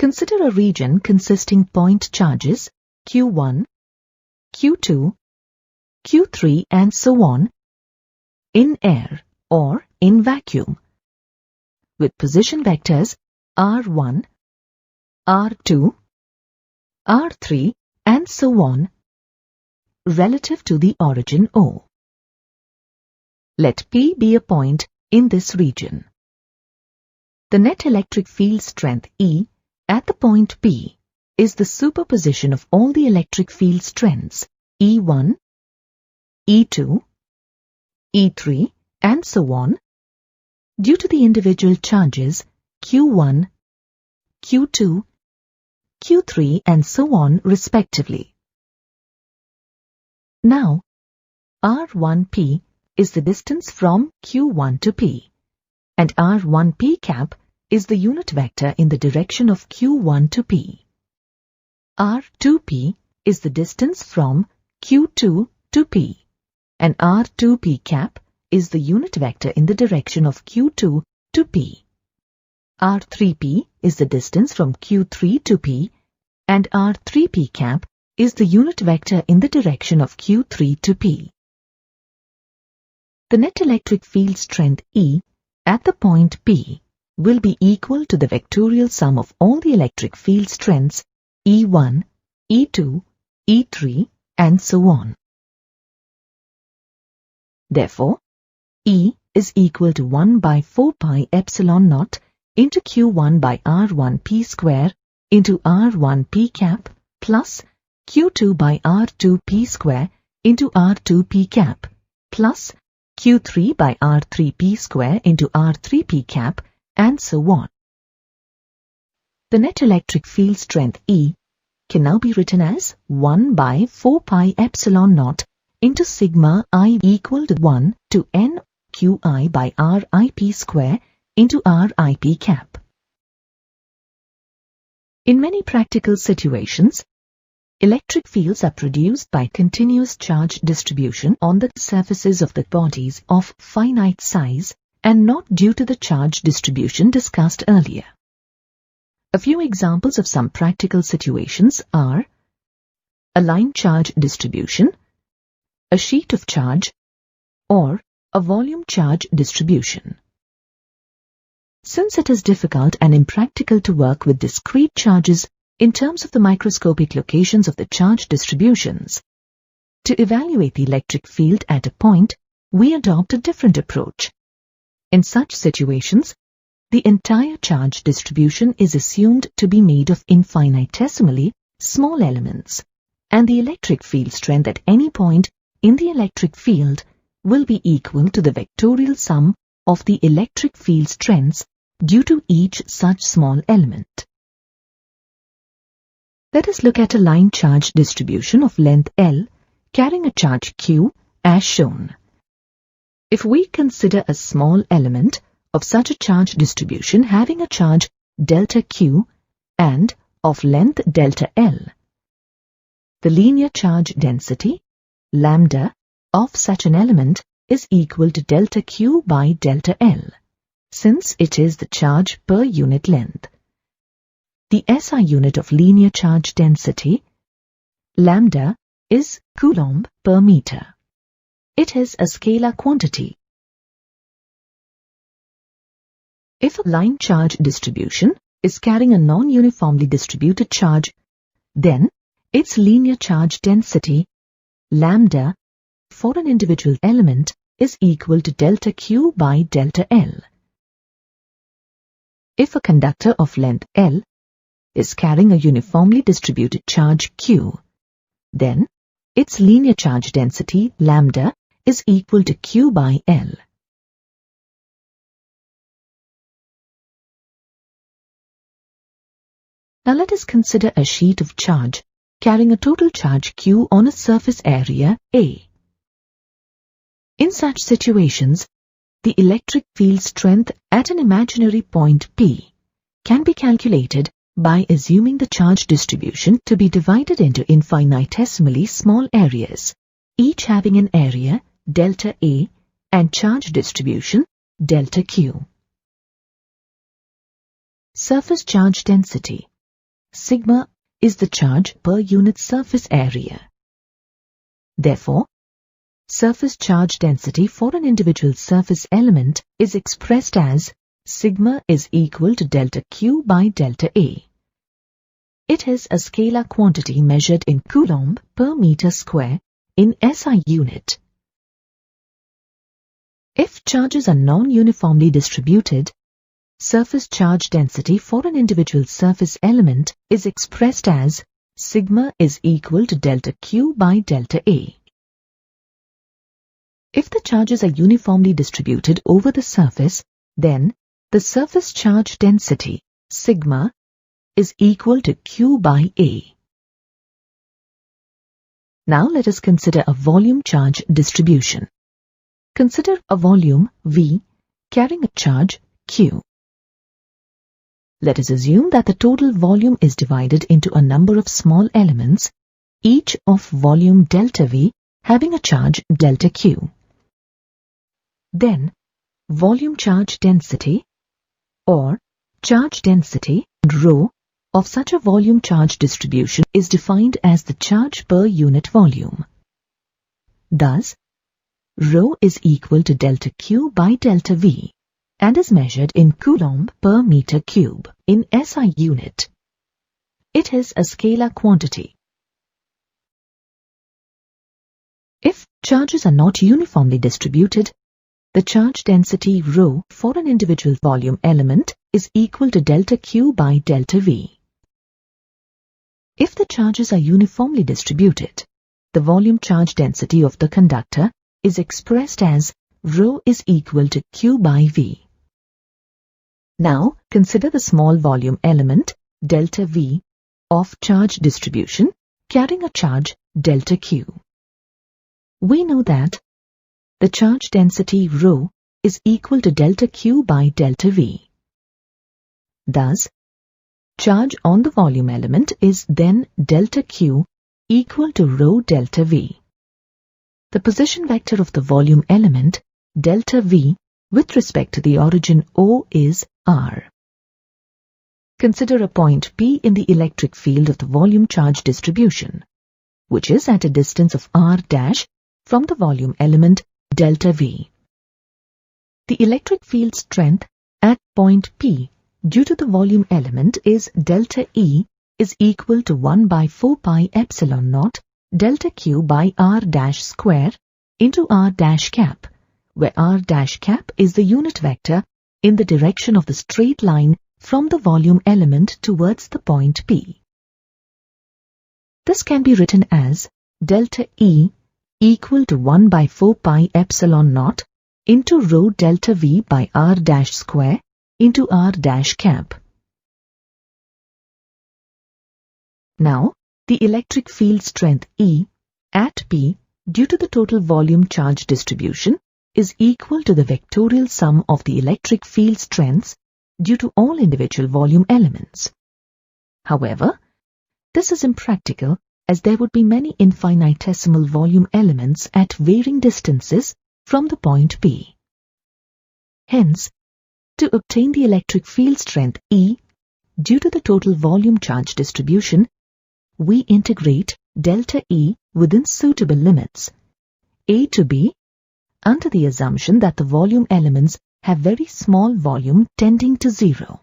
Consider a region consisting point charges Q1, Q2, Q3 and so on in air or in vacuum with position vectors R1, R2, R3 and so on relative to the origin O. Let P be a point in this region. The net electric field strength E at the point P is the superposition of all the electric field strengths E1, E2, E3 and so on due to the individual charges Q1, Q2, Q3 and so on respectively. Now, R1P is the distance from Q1 to P, and R1P cap is the unit vector in the direction of Q1 to P. R2P is the distance from Q2 to P, and R2P cap is the unit vector in the direction of Q2 to P. R3P is the distance from Q3 to P, and R3P cap is the unit vector in the direction of Q3 to P. The net electric field strength E at the point P will be equal to the vectorial sum of all the electric field strengths E1, E2, E3 and so on. Therefore, E is equal to 1 by 4 pi epsilon naught into Q1 by R1P square into R1P cap plus Q2 by R2P square into R2P cap plus Q3 by R3P square into R3P cap and so on. The net electric field strength E can now be written as 1 by 4 pi epsilon naught into sigma I equal to 1 to n Qi by RIP square into RIP cap. In many practical situations, electric fields are produced by continuous charge distribution on the surfaces of the bodies of finite size and not due to the charge distribution discussed earlier. A few examples of some practical situations are a line charge distribution, a sheet of charge, or a volume charge distribution. Since it is difficult and impractical to work with discrete charges in terms of the microscopic locations of the charge distributions, to evaluate the electric field at a point, we adopt a different approach. In such situations, the entire charge distribution is assumed to be made of infinitesimally small elements, and the electric field strength at any point in the electric field will be equal to the vectorial sum of the electric field strengths due to each such small element. Let us look at a line charge distribution of length L carrying a charge Q as shown. If we consider a small element of such a charge distribution having a charge delta Q and of length delta L, the linear charge density lambda of such an element is equal to delta Q by delta L, since it is the charge per unit length. The SI unit of linear charge density, lambda, is Coulomb per meter. It is a scalar quantity. If a line charge distribution is carrying a non-uniformly distributed charge, then its linear charge density, lambda, for an individual element is equal to delta Q by delta L. If a conductor of length L is carrying a uniformly distributed charge Q, then its linear charge density, lambda, is equal to Q by L. Now let us consider a sheet of charge carrying a total charge Q on a surface area A. In such situations, the electric field strength at an imaginary point P can be calculated by assuming the charge distribution to be divided into infinitesimally small areas, each having an area delta A and charge distribution delta Q. Surface charge density sigma is the charge per unit surface area. Therefore, surface charge density for an individual surface element is expressed as sigma is equal to delta Q by delta A. It is a scalar quantity measured in coulomb per meter square in SI unit. If charges are non-uniformly distributed, surface charge density for an individual surface element is expressed as sigma is equal to delta Q by delta A. If the charges are uniformly distributed over the surface, then the surface charge density, sigma, is equal to Q by A. Now let us consider a volume charge distribution. Consider a volume V carrying a charge Q. Let us assume that the total volume is divided into a number of small elements, each of volume delta V having a charge delta Q. Then, volume charge density or charge density rho of such a volume charge distribution is defined as the charge per unit volume. Thus, rho is equal to delta Q by delta V and is measured in coulomb per meter cube in SI unit. It is a scalar quantity. If charges are not uniformly distributed, the charge density rho for an individual volume element is equal to delta Q by delta V. If the charges are uniformly distributed, the volume charge density of the conductor is expressed as rho is equal to Q by V. Now consider the small volume element delta V of charge distribution carrying a charge delta Q. We know that the charge density rho is equal to delta Q by delta V. Thus, charge on the volume element is then delta Q equal to rho delta V. The position vector of the volume element delta V with respect to the origin O is R. Consider a point P in the electric field of the volume charge distribution, which is at a distance of R' from the volume element delta V. The electric field strength at point P due to the volume element is delta E is equal to 1 by 4 pi epsilon naught delta Q by R' square into R' cap, where R' cap is the unit vector in the direction of the straight line from the volume element towards the point P. This can be written as delta E equal to 1 by 4 pi epsilon naught into rho delta V by R' square into R' cap. Now, the electric field strength E at P due to the total volume charge distribution is equal to the vectorial sum of the electric field strengths due to all individual volume elements. However, this is impractical as there would be many infinitesimal volume elements at varying distances from the point P. Hence, to obtain the electric field strength E due to the total volume charge distribution, we integrate delta E within suitable limits, A to B, under the assumption that the volume elements have very small volume tending to 0.